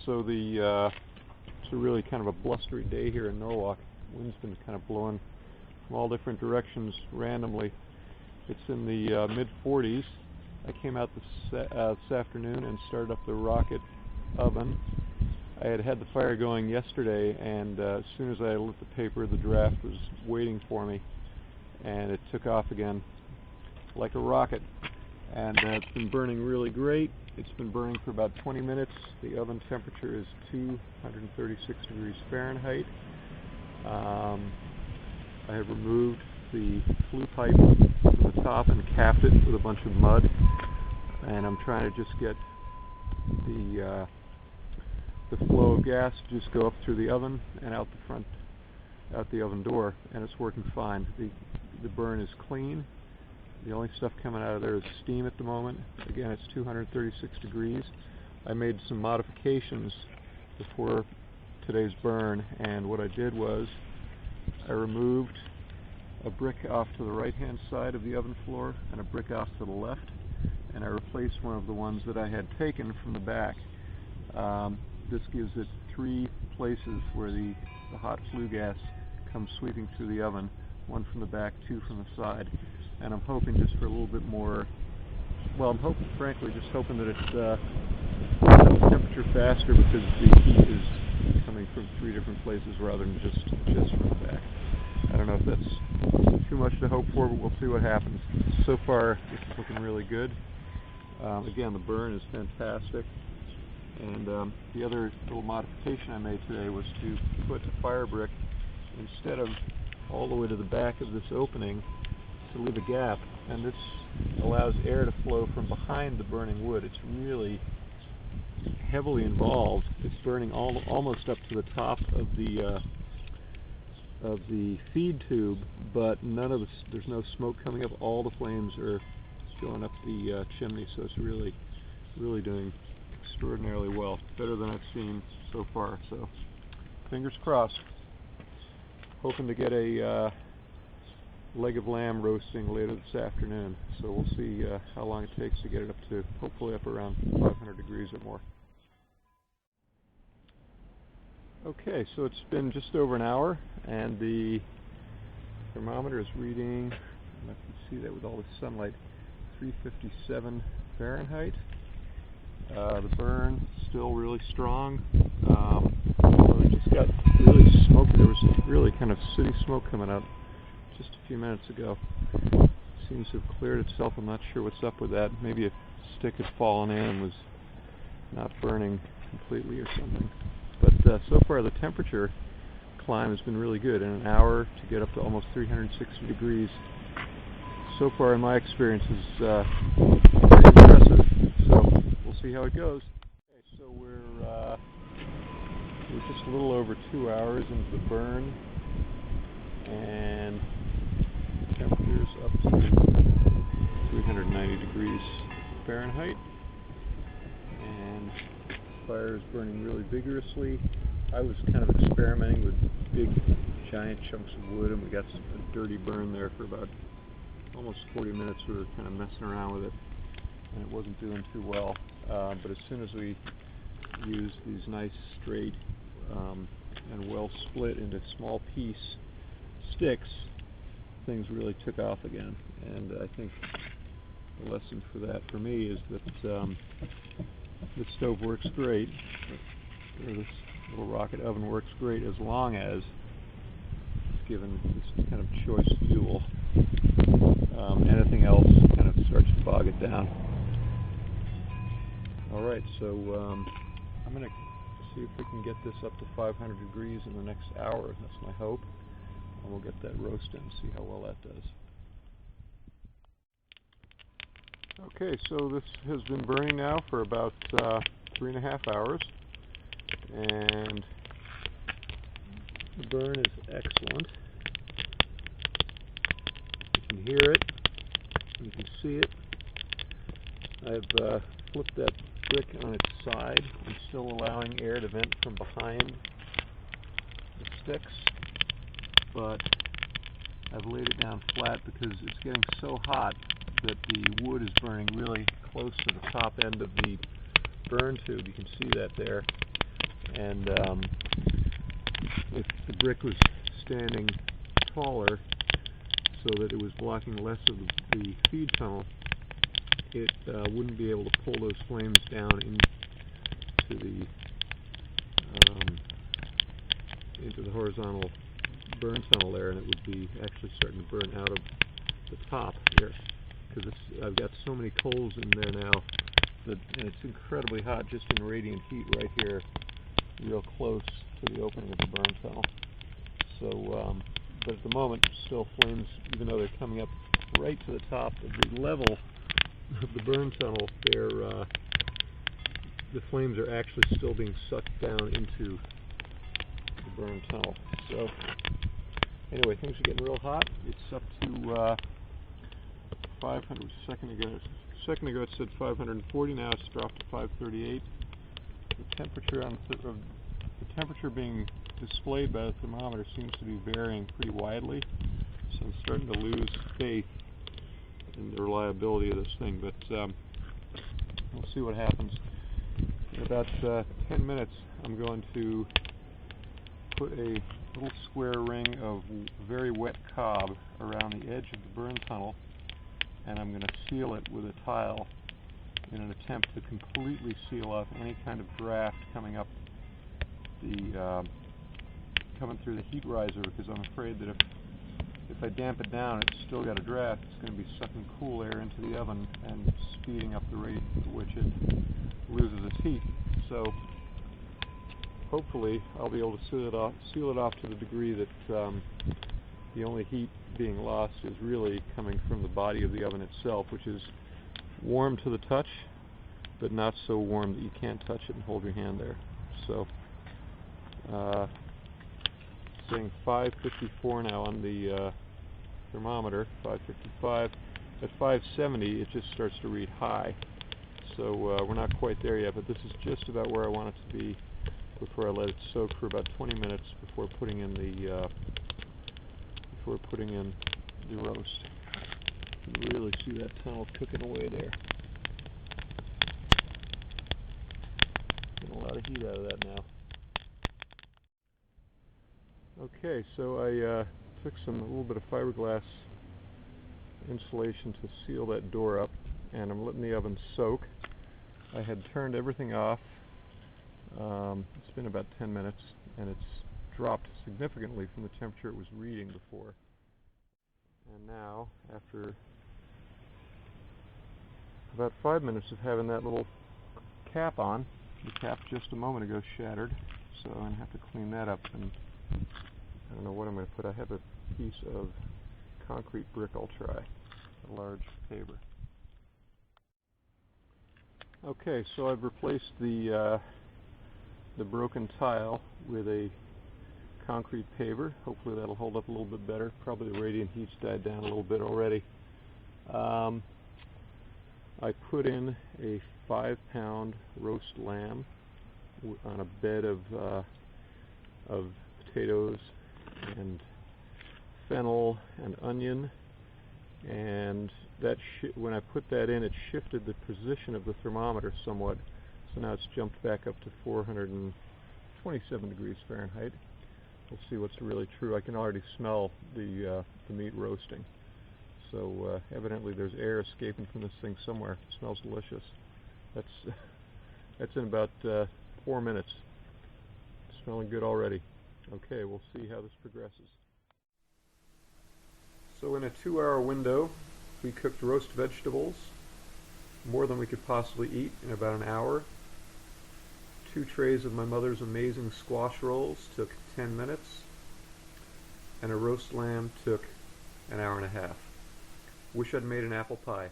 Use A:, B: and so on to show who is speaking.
A: So it's a really kind of a blustery day here in Norwalk. Wind's been kind of blowing from all different directions randomly. It's in the mid-40s. I came out this afternoon and started up the rocket oven. I had the fire going yesterday, and as soon as I lit the paper, the draft was waiting for me, and it took off again like a rocket. And it's been burning really great. It's been burning for about 20 minutes. The oven temperature is 236 degrees Fahrenheit. I have removed the flue pipe from the top and capped it with a bunch of mud, and I'm trying to just get the flow of gas to just go up through the oven and out the oven door, and it's working fine. The burn is clean. The only stuff coming out of there is steam at the moment. Again, it's 236 degrees. I made some modifications before today's burn, and what I did was I removed a brick off to the right-hand side of the oven floor and a brick off to the left, and I replaced one of the ones that I had taken from the back. This gives it 3 places where the hot flue gas comes sweeping through the oven, 1 from the back, 2 from the side. And I'm hoping just for a little bit more, well, I'm hoping, frankly, just hoping that it's temperature faster because the heat is coming from 3 different places rather than just from the back. I don't know if that's too much to hope for, but we'll see what happens. So far, it's looking really good. Again, the burn is fantastic. And the other little modification I made today was to put a fire brick, instead of all the way to the back of this opening, to leave a gap, and this allows air to flow from behind the burning wood. It's really heavily involved. It's burning almost up to the top of the feed tube, but there's no smoke coming up. All the flames are going up the chimney, so it's really doing extraordinarily well, better than I've seen so far. So fingers crossed. Hoping to get a leg of lamb roasting later this afternoon, so we'll see how long it takes to get it up to, hopefully up around 500 degrees or more. Okay, so it's been just over an hour, and the thermometer is reading, I don't know if you can see that with all the sunlight, 357 Fahrenheit. The burn still really strong. We just got really smoky. There was really kind of city smoke coming up just a few minutes ago. It seems to have cleared itself. I'm not sure what's up with that. Maybe a stick had fallen in and was not burning completely or something. But so far the temperature climb has been really good. In an hour to get up to almost 360 degrees, so far in my experience, is pretty impressive. So we'll see how it goes. Okay, so we're just a little over 2 hours into the burn, and the temperature's up to 390 degrees Fahrenheit, and the fire is burning really vigorously. I was kind of experimenting with big, giant chunks of wood, and we got a dirty burn there for about almost 40 minutes. We were kind of messing around with it, and it wasn't doing too well. But as soon as we used these nice, straight, and well split into small piece sticks, things really took off again. And I think the lesson for that for me is that this stove works great, or this little rocket oven works great as long as it's given this kind of choice fuel. Anything else kind of starts to bog it down. Alright, so I'm going to see if we can get this up to 500 degrees in the next hour. That's my hope. And we'll get that roasted and see how well that does. Okay, so this has been burning now for about 3.5 hours. And the burn is excellent. You can hear it. You can see it. I've flipped that brick on its side and still allowing air to vent from behind the sticks, but I've laid it down flat because it's getting so hot that the wood is burning really close to the top end of the burn tube. You can see that there. and if the brick was standing taller so that it was blocking less of the feed tunnel, it wouldn't be able to pull those flames down into the horizontal burn tunnel there, and it would be actually starting to burn out of the top here, because I've got so many coals in there now and it's incredibly hot just in radiant heat right here, real close to the opening of the burn tunnel. So, but at the moment, still flames, even though they're coming up right to the top of the level of the burn tunnel, the flames are actually still being sucked down into the burn tunnel. So, anyway, things are getting real hot. It's up to 500 a second ago. A second ago it said 540. Now it's dropped to 538. The temperature being displayed by the thermometer seems to be varying pretty widely. So I'm starting to lose faith in the reliability of this thing. But we'll see what happens. In about 10 minutes, I'm going to put a little square ring of very wet cob around the edge of the burn tunnel, and I'm going to seal it with a tile in an attempt to completely seal off any kind of draft coming up coming through the heat riser, because I'm afraid that if I damp it down, it's still got a draft. It's going to be sucking cool air into the oven and speeding up the rate at which it loses its heat. So hopefully I'll be able to seal it off to the degree that the only heat being lost is really coming from the body of the oven itself, which is warm to the touch, but not so warm that you can't touch it and hold your hand there. So, saying 554 now on the thermometer, 555. At 570, it just starts to read high. So we're not quite there yet, but this is just about where I want it to be before I let it soak for about 20 minutes before putting in the roast. You can really see that tunnel cooking away there. Getting a lot of heat out of that now. Okay, so I took a little bit of fiberglass insulation to seal that door up, and I'm letting the oven soak. I had turned everything off. It's been about 10 minutes, and it's dropped significantly from the temperature it was reading before. And now, after about 5 minutes of having that little cap on, the cap just a moment ago shattered, so I'm going to have to clean that up, and I don't know what I'm going to put. I have a piece of concrete brick I'll try, a large paver. Okay, so I've replaced the broken tile with a concrete paver. Hopefully that'll hold up a little bit better. Probably the radiant heat's died down a little bit already. I put in a 5-pound roast lamb on a bed of potatoes and fennel and onion, and that when I put that in, it shifted the position of the thermometer somewhat, so now it's jumped back up to 427 degrees Fahrenheit. We'll see what's really true. I can already smell the meat roasting, so evidently there's air escaping from this thing somewhere. It smells delicious. That's in about 4 minutes. It's smelling good already. Okay, we'll see how this progresses. So in a 2-hour window, we cooked roast vegetables, more than we could possibly eat, in about an hour. 2 trays of my mother's amazing squash rolls took 10 minutes, and a roast lamb took an hour and a half. Wish I'd made an apple pie.